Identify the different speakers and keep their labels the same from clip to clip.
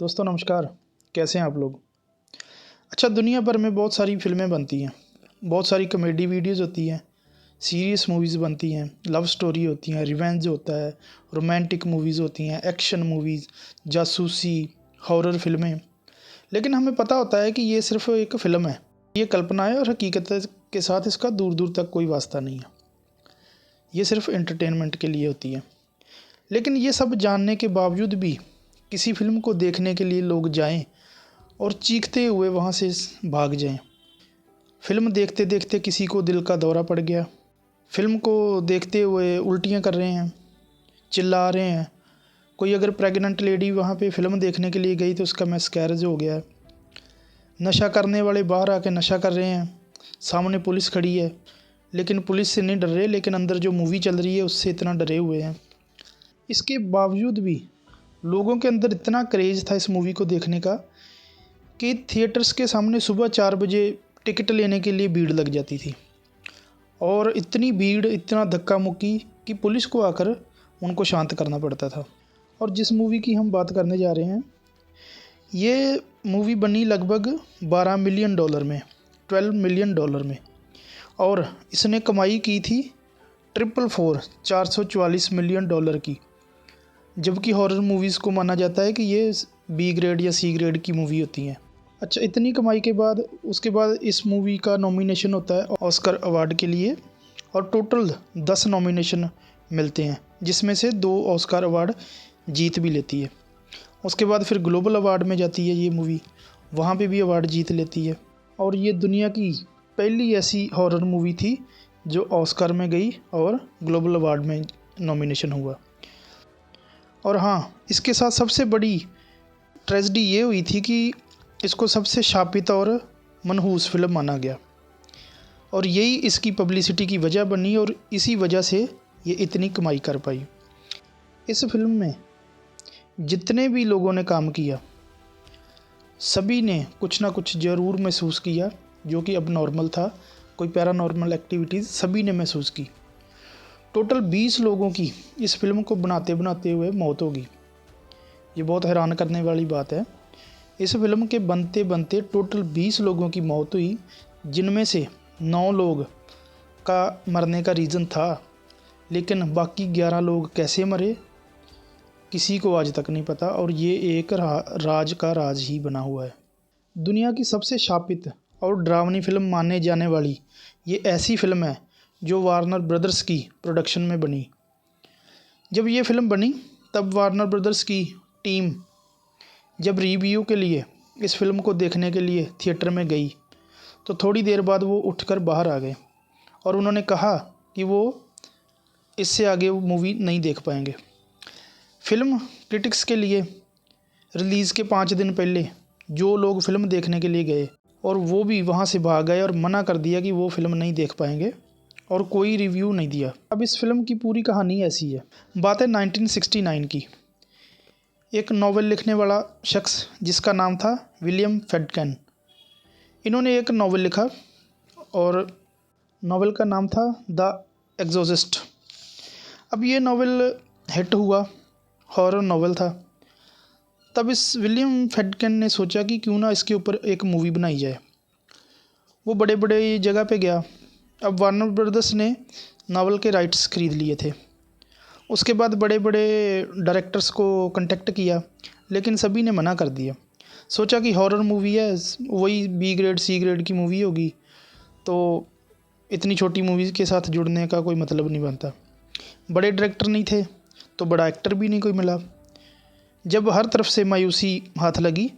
Speaker 1: दोस्तों नमस्कार। कैसे हैं आप लोग। अच्छा, दुनिया भर में बहुत सारी फ़िल्में बनती हैं, बहुत सारी कॉमेडी वीडियोज़ होती हैं, सीरियस मूवीज़ बनती हैं, लव स्टोरी होती हैं, रिवेंज होता है, रोमांटिक मूवीज़ होती हैं, एक्शन मूवीज़, जासूसी, हॉरर फ़िल्में। लेकिन हमें पता होता है कि ये सिर्फ़ एक फ़िल्म है, ये कल्पना है और हकीकत के साथ इसका दूर-दूर तक कोई वास्ता नहीं है। ये सिर्फ़ एंटरटेनमेंट के लिए होती है। लेकिन ये सब जानने के बावजूद भी किसी फ़िल्म को देखने के लिए लोग जाएँ और चीखते हुए वहाँ से भाग जाएँ। फ़िल्म देखते-देखते किसी को दिल का दौरा पड़ गया, फ़िल्म को देखते हुए उल्टियाँ कर रहे हैं, चिल्ला रहे हैं। कोई अगर प्रेग्नेंट लेडी वहाँ पे फ़िल्म देखने के लिए गई तो उसका मिसकैरेज हो गया है। नशा करने वाले बाहर आके नशा कर रहे हैं, सामने पुलिस खड़ी है, लेकिन पुलिस से नहीं डर रहे, लेकिन अंदर जो मूवी चल रही है उससे इतना डरे हुए हैं। इसके बावजूद भी लोगों के अंदर इतना क्रेज़ था इस मूवी को देखने का कि थिएटर्स के सामने सुबह 4 बजे टिकट लेने के लिए भीड़ लग जाती थी और इतनी भीड़, इतना धक्का-मुक्की कि पुलिस को आकर उनको शांत करना पड़ता था। और जिस मूवी की हम बात करने जा रहे हैं, ये मूवी बनी लगभग $12 मिलियन में, $12 मिलियन में, और इसने कमाई की थी $444 मिलियन की। जबकि हॉरर मूवीज़ को माना जाता है कि ये बी ग्रेड या सी ग्रेड की मूवी होती हैं। अच्छा, इतनी कमाई के बाद उसके बाद इस मूवी का नॉमिनेशन होता है ऑस्कर अवार्ड के लिए, और टोटल 10 नॉमिनेशन मिलते हैं, जिसमें से 2 ऑस्कर अवार्ड जीत भी लेती है। उसके बाद फिर ग्लोबल अवार्ड में जाती है ये मूवी, वहाँ पे भी अवार्ड जीत लेती है, और ये दुनिया की पहली ऐसी हॉरर मूवी थी जो ऑस्कर में गई और ग्लोबल अवार्ड में नॉमिनेशन हुआ। और हाँ, इसके साथ सबसे बड़ी ट्रेजेडी ये हुई थी कि इसको सबसे शापित और मनहूस फिल्म माना गया, और यही इसकी पब्लिसिटी की वजह बनी और इसी वजह से ये इतनी कमाई कर पाई। इस फिल्म में जितने भी लोगों ने काम किया, सभी ने कुछ ना कुछ ज़रूर महसूस किया जो कि अब नॉर्मल था। कोई पैरानॉर्मल एक्टिविटीज़ सभी ने महसूस की। टोटल 20 लोगों की इस फिल्म को बनाते बनाते हुए मौत हो गई। ये बहुत हैरान करने वाली बात है। इस फिल्म के बनते बनते टोटल 20 लोगों की मौत हुई, जिनमें से 9 लोग का मरने का रीज़न था, लेकिन बाकी 11 लोग कैसे मरे किसी को आज तक नहीं पता, और ये एक राज का राज ही बना हुआ है। दुनिया की सबसे शापित और डरावनी फिल्म माने जाने वाली ये ऐसी फिल्म है जो वार्नर ब्रदर्स की प्रोडक्शन में बनी। जब ये फिल्म बनी तब वार्नर ब्रदर्स की टीम जब रिव्यू के लिए इस फिल्म को देखने के लिए थिएटर में गई तो थोड़ी देर बाद वो उठकर बाहर आ गए और उन्होंने कहा कि वो इससे आगे वो मूवी नहीं देख पाएंगे। फिल्म क्रिटिक्स के लिए रिलीज़ के 5 दिन पहले जो लोग फिल्म देखने के लिए गए और वो भी वहाँ से भाग गए और मना कर दिया कि वो फिल्म नहीं देख पाएंगे, और कोई रिव्यू नहीं दिया। अब इस फिल्म की पूरी कहानी ऐसी है। बात है 1969 की। एक नॉवेल लिखने वाला शख्स जिसका नाम था विलियम फ्रेडकिन, इन्होंने एक नॉवेल लिखा और नॉवेल का नाम था द एग्जॉर्सिस्ट। अब ये नॉवेल हिट हुआ, हॉरर नॉवेल था। तब इस विलियम फ्रेडकिन ने सोचा कि क्यों ना इसके ऊपर एक मूवी बनाई जाए। वो बड़े बड़े जगह पे गया। अब वार्नर ब्रदर्स ने नावल के राइट्स खरीद लिए थे। उसके बाद बड़े बड़े डायरेक्टर्स को कांटेक्ट किया, लेकिन सभी ने मना कर दिया। सोचा कि हॉरर मूवी है, वही बी ग्रेड सी ग्रेड की मूवी होगी, तो इतनी छोटी मूवी के साथ जुड़ने का कोई मतलब नहीं बनता। बड़े डायरेक्टर नहीं थे तो बड़ा एक्टर भी नहीं कोई मिला। जब हर तरफ से मायूसी हाथ लगी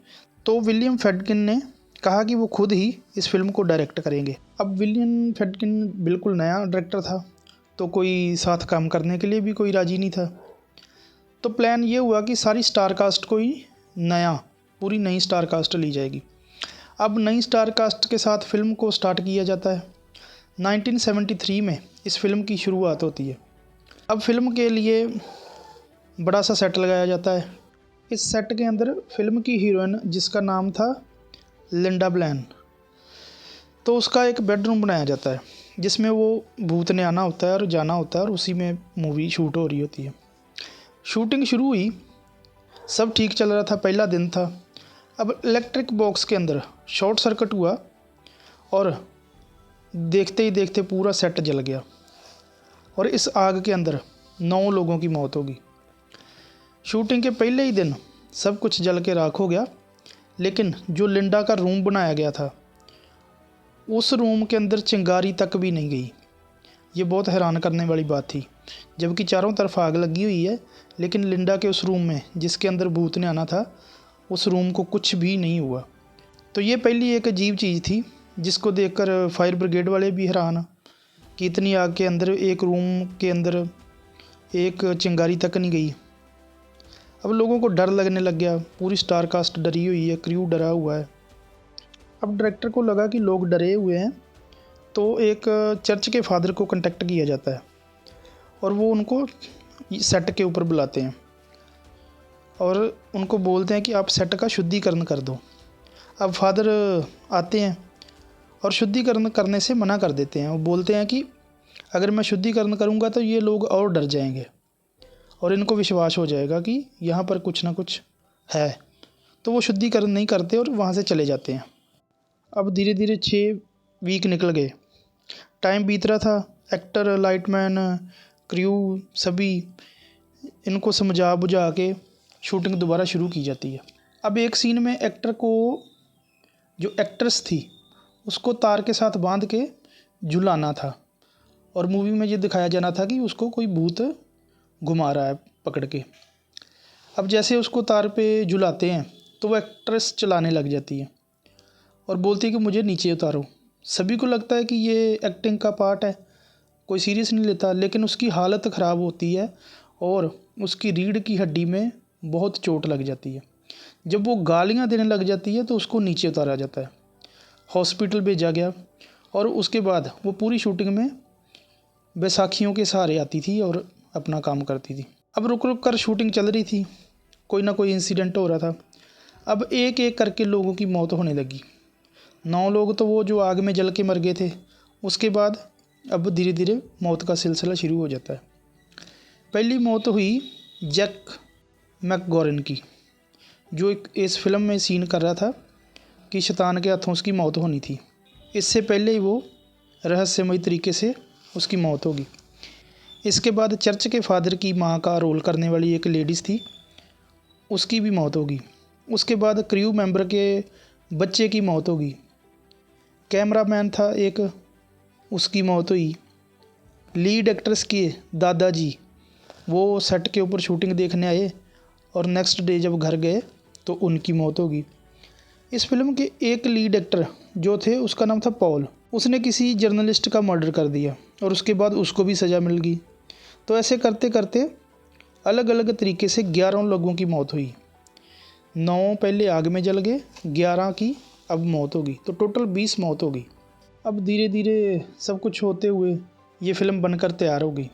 Speaker 1: तो विलियम फ्रेडकिन ने कहा कि वो खुद ही इस फिल्म को डायरेक्ट करेंगे। अब विलियम फ्रेडकिन बिल्कुल नया डायरेक्टर था, तो कोई साथ काम करने के लिए भी कोई राज़ी नहीं था। तो प्लान ये हुआ कि सारी स्टार कास्ट को ही पूरी नई स्टार कास्ट ली जाएगी। अब नई स्टार कास्ट के साथ फिल्म को स्टार्ट किया जाता है। 1973 में इस फिल्म की शुरुआत होती है। अब फिल्म के लिए बड़ा सा सेट लगाया जाता है। इस सेट के अंदर फिल्म की हीरोइन जिसका नाम था लिंडा ब्लैन, तो उसका एक बेडरूम बनाया जाता है जिसमें वो भूत ने आना होता है और जाना होता है, और उसी में मूवी शूट हो रही होती है। शूटिंग शुरू हुई सब ठीक चल रहा था, पहला दिन था। अब इलेक्ट्रिक बॉक्स के अंदर शॉर्ट सर्किट हुआ और देखते ही देखते पूरा सेट जल गया और इस आग के अंदर 9 लोगों की मौत होगी। शूटिंग के पहले ही दिन सब कुछ जल के राख हो गया, लेकिन जो लिंडा का रूम बनाया गया था उस रूम के अंदर चिंगारी तक भी नहीं गई। ये बहुत हैरान करने वाली बात थी, जबकि चारों तरफ आग लगी हुई है, लेकिन लिंडा के उस रूम में जिसके अंदर भूत ने आना था उस रूम को कुछ भी नहीं हुआ। तो ये पहली एक अजीब चीज़ थी जिसको देखकर फायर ब्रिगेड वाले भी हैरान कि इतनी आग के अंदर एक रूम के अंदर एक चिंगारी तक नहीं गई। अब लोगों को डर लगने लग गया, पूरी स्टार कास्ट डरी हुई है, क्रू डरा हुआ है। अब डायरेक्टर को लगा कि लोग डरे हुए हैं, तो एक चर्च के फादर को कांटेक्ट किया जाता है और वो उनको सेट के ऊपर बुलाते हैं और उनको बोलते हैं कि आप सेट का शुद्धिकरण कर दो। अब फादर आते हैं और शुद्धिकरण करने से मना कर देते हैं। वो बोलते हैं कि अगर मैं शुद्धिकरण करूँगा तो ये लोग और डर जाएंगे और इनको विश्वास हो जाएगा कि यहाँ पर कुछ ना कुछ है, तो वो शुद्धिकरण नहीं करते और वहाँ से चले जाते हैं। अब धीरे धीरे 6 वीक निकल गए, टाइम बीत रहा था। एक्टर, लाइटमैन, क्रू सभी इनको समझा बुझा के शूटिंग दोबारा शुरू की जाती है। अब एक सीन में एक्टर को, जो एक्ट्रेस थी उसको तार के साथ बांध के झुलाना था और मूवी में ये दिखाया जाना था कि उसको कोई भूत घुमा रहा है पकड़ के। अब जैसे उसको तार पे झुलाते हैं तो वो एक्ट्रेस चलाने लग जाती है और बोलती है कि मुझे नीचे उतारो। सभी को लगता है कि ये एक्टिंग का पार्ट है, कोई सीरियस नहीं लेता, लेकिन उसकी हालत ख़राब होती है और उसकी रीढ़ की हड्डी में बहुत चोट लग जाती है। जब वो गालियाँ देने लग जाती है तो उसको नीचे उतारा जाता है, हॉस्पिटल भेजा गया और उसके बाद वो पूरी शूटिंग में बैसाखियों के सहारे आती थी और अपना काम करती थी। अब रुक रुक कर शूटिंग चल रही थी, कोई ना कोई इंसिडेंट हो रहा था। अब एक एक करके लोगों की मौत होने लगी। 9 लोग तो वो जो आग में जल के मर गए थे, उसके बाद अब धीरे धीरे मौत का सिलसिला शुरू हो जाता है। पहली मौत हुई जैक मैकगॉरन की, जो इस फिल्म में सीन कर रहा था कि शैतान के हाथों उसकी मौत होनी थी। इससे पहले ही वो रहस्यमय तरीके से उसकी मौत होगी। इसके बाद चर्च के फादर की माँ का रोल करने वाली एक लेडीज़ थी, उसकी भी मौत होगी। उसके बाद क्रू मेंबर के बच्चे की मौत होगी। कैमरामैन था एक, उसकी मौत हुई। लीड एक्ट्रेस के दादाजी वो सेट के ऊपर शूटिंग देखने आए और नेक्स्ट डे जब घर गए तो उनकी मौत होगी। इस फिल्म के एक लीड एक्टर जो थे उसका नाम था पॉल। उसने किसी जर्नलिस्ट का मर्डर कर दिया और उसके बाद उसको भी सज़ा मिल गई। तो ऐसे करते करते अलग अलग तरीके से 11 लोगों की मौत हुई। 9 पहले आग में जल गए, 11 की अब मौत होगी, तो टोटल 20 मौत होगी। अब धीरे धीरे सब कुछ होते हुए ये फ़िल्म बनकर तैयार हो गई।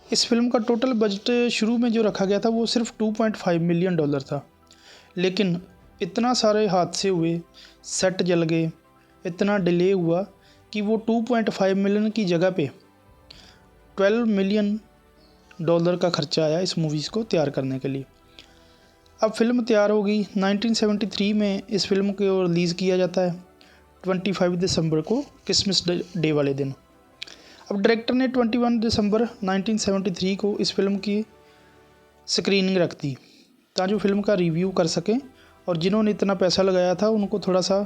Speaker 1: इस फिल्म का टोटल बजट शुरू में जो रखा गया था वो सिर्फ $2.5 मिलियन था, लेकिन इतना सारे हादसे हुए, सेट जल गए, इतना डिले हुआ कि वो 2.5 मिलियन की जगह पे $12 मिलियन का खर्चा आया इस मूवीज़ को तैयार करने के लिए। अब फिल्म तैयार हो गई। 1973 में इस फिल्म को रिलीज़ किया जाता है 25 दिसंबर को, क्रिसमस डे वाले दिन। अब डायरेक्टर ने 21 दिसंबर 1973 को इस फिल्म की स्क्रीनिंग रख दी ताकि फिल्म का रिव्यू कर सकें और जिन्होंने इतना पैसा लगाया था उनको थोड़ा सा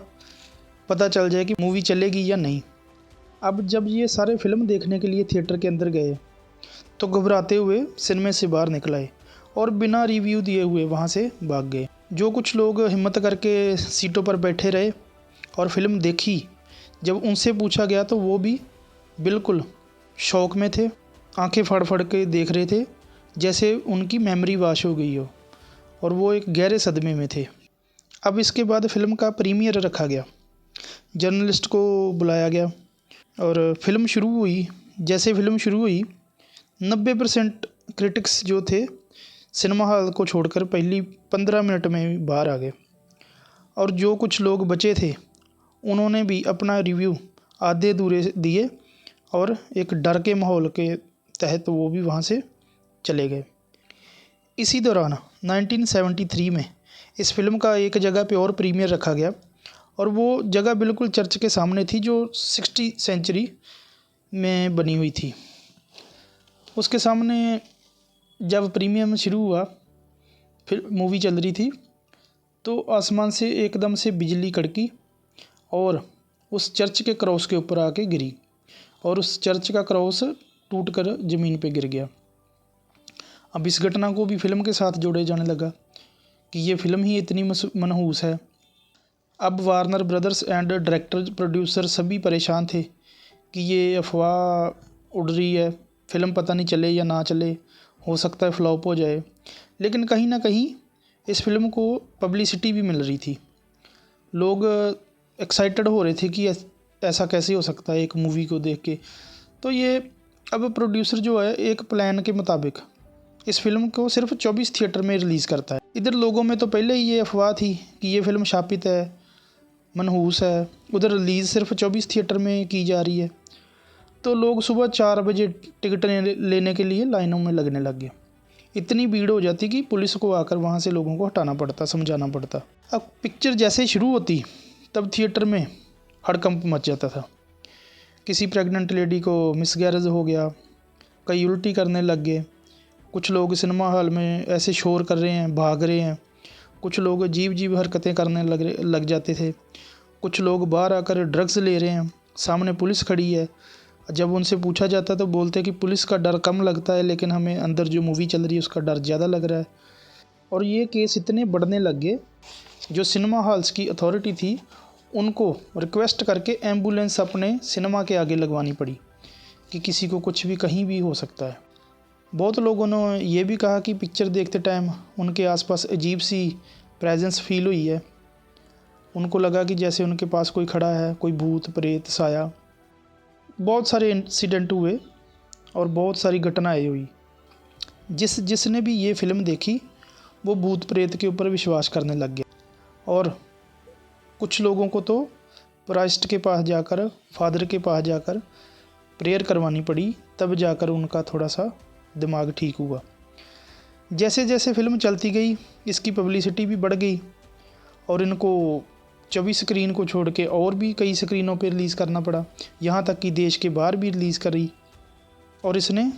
Speaker 1: पता चल जाए कि मूवी चलेगी या नहीं। अब जब ये सारे फिल्म देखने के लिए थिएटर के अंदर गए तो घबराते हुए सिनेमा से बाहर निकल आए और बिना रिव्यू दिए हुए वहाँ से भाग गए। जो कुछ लोग हिम्मत करके सीटों पर बैठे रहे और फिल्म देखी, जब उनसे पूछा गया तो वो भी बिल्कुल शौक में थे, आंखें फाड़ फाड़ के देख रहे थे जैसे उनकी मेमोरी वॉश हो गई हो और वो एक गहरे सदमे में थे। अब इसके बाद फिल्म का प्रीमियर रखा गया, जर्नलिस्ट को बुलाया गया और फिल्म शुरू हुई। जैसे फिल्म शुरू हुई 90% क्रिटिक्स जो थे सिनेमा हॉल को छोड़कर पहली 15 मिनट में बाहर आ गए और जो कुछ लोग बचे थे उन्होंने भी अपना रिव्यू आधे अधूरे दिए और एक डर के माहौल के तहत वो भी वहाँ से चले गए। इसी दौरान 1973 में इस फिल्म का एक जगह पे और प्रीमियर रखा गया और वो जगह बिल्कुल चर्च के सामने थी जो 60 सेंचुरी में बनी हुई थी। उसके सामने जब प्रीमियम शुरू हुआ, फिर मूवी चल रही थी, तो आसमान से एकदम से बिजली कड़की और उस चर्च के क्रॉस के ऊपर आके गिरी और उस चर्च का क्रॉस टूटकर ज़मीन पे गिर गया। अब इस घटना को भी फिल्म के साथ जोड़े जाने लगा कि ये फिल्म ही इतनी मनहूस है। अब Warner brothers and director producer सभी परेशान थे कि ये अफवाह उड़ रही है, फिल्म पता नहीं चले या ना चले, हो सकता है फ्लॉप हो जाए। लेकिन कहीं ना कहीं इस फिल्म को पब्लिसिटी भी मिल रही थी, लोग एक्साइटेड हो रहे थे कि ऐसा कैसे हो सकता है एक मूवी को देख के। तो ये अब प्रोड्यूसर जो है एक प्लान के मुताबिक इस फिल्म को सिर्फ 24 थिएटर में रिलीज़ करता है। इधर लोगों में तो पहले ही ये अफवाह थी कि ये फिल्म शापित है, मनहूस है, उधर रिलीज़ सिर्फ 24 थिएटर में की जा रही है। तो लोग सुबह 4 बजे टिकट लेने के लिए लाइनों में लगने लग गए। इतनी भीड़ हो जाती कि पुलिस को आकर वहाँ से लोगों को हटाना पड़ता, समझाना पड़ता। अब पिक्चर जैसे ही शुरू होती तब थिएटर में हड़कंप मच जाता था। किसी प्रेग्नेंट लेडी को मिसगैरेज हो गया, कई उल्टी करने लग गए, कुछ लोग सिनेमा हॉल में ऐसे शोर कर रहे हैं, भाग रहे हैं, कुछ लोग अजीब हरकतें करने लग जाते थे, कुछ लोग बाहर आकर ड्रग्स ले रहे हैं, सामने पुलिस खड़ी है। जब उनसे पूछा जाता तो बोलते कि पुलिस का डर कम लगता है, लेकिन हमें अंदर जो मूवी चल रही है उसका डर ज़्यादा लग रहा है। और ये केस इतने बढ़ने लग गए, जो सिनेमा हॉल्स की अथॉरिटी थी उनको रिक्वेस्ट करके एम्बुलेंस अपने सिनेमा के आगे लगवानी पड़ी कि किसी को कुछ भी कहीं भी हो सकता है। बहुत लोगों ने ये भी कहा कि पिक्चर देखते टाइम उनके आसपास अजीब सी प्रेजेंस फील हुई है, उनको लगा कि जैसे उनके पास कोई खड़ा है, कोई भूत प्रेत साया। बहुत सारे इंसिडेंट हुए और बहुत सारी घटनाएं हुई। जिसने भी ये फिल्म देखी वो भूत प्रेत के ऊपर विश्वास करने लग गया और कुछ लोगों को तो प्राइस्ट के पास जाकर, फादर के पास जाकर प्रेयर करवानी पड़ी, तब जाकर उनका थोड़ा सा दिमाग ठीक हुआ। जैसे जैसे फिल्म चलती गई इसकी पब्लिसिटी भी बढ़ गई और इनको 24 स्क्रीन को छोड़ के और भी कई स्क्रीनों पर रिलीज़ करना पड़ा, यहाँ तक कि देश के बाहर भी रिलीज़ करी और इसने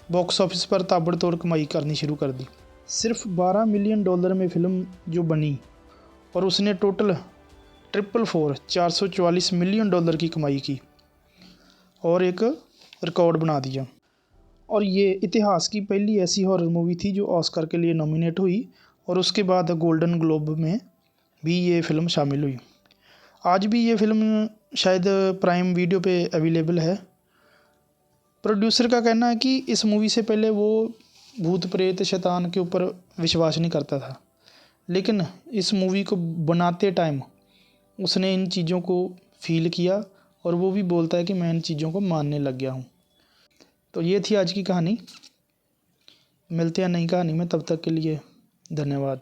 Speaker 1: बॉक्स ऑफिस पर ताबड़तोड़ कमाई करनी शुरू कर दी। सिर्फ $12 मिलियन में फ़िल्म जो बनी और उसने टोटल 444 मिलियन की कमाई की और एक रिकॉर्ड बना दिया। और ये इतिहास की पहली ऐसी हॉरर मूवी थी जो ऑस्कर के लिए नॉमिनेट हुई और उसके बाद गोल्डन ग्लोब में भी ये फ़िल्म शामिल हुई। आज भी ये फ़िल्म शायद प्राइम वीडियो पे अवेलेबल है। प्रोड्यूसर का कहना है कि इस मूवी से पहले वो भूत प्रेत शैतान के ऊपर विश्वास नहीं करता था, लेकिन इस मूवी को बनाते टाइम उसने इन चीज़ों को फील किया और वो भी बोलता है कि मैं इन चीज़ों को मानने लग गया हूँ। तो ये थी आज की कहानी। मिलते हैं नई कहानी में, तब तक के लिए धन्यवाद।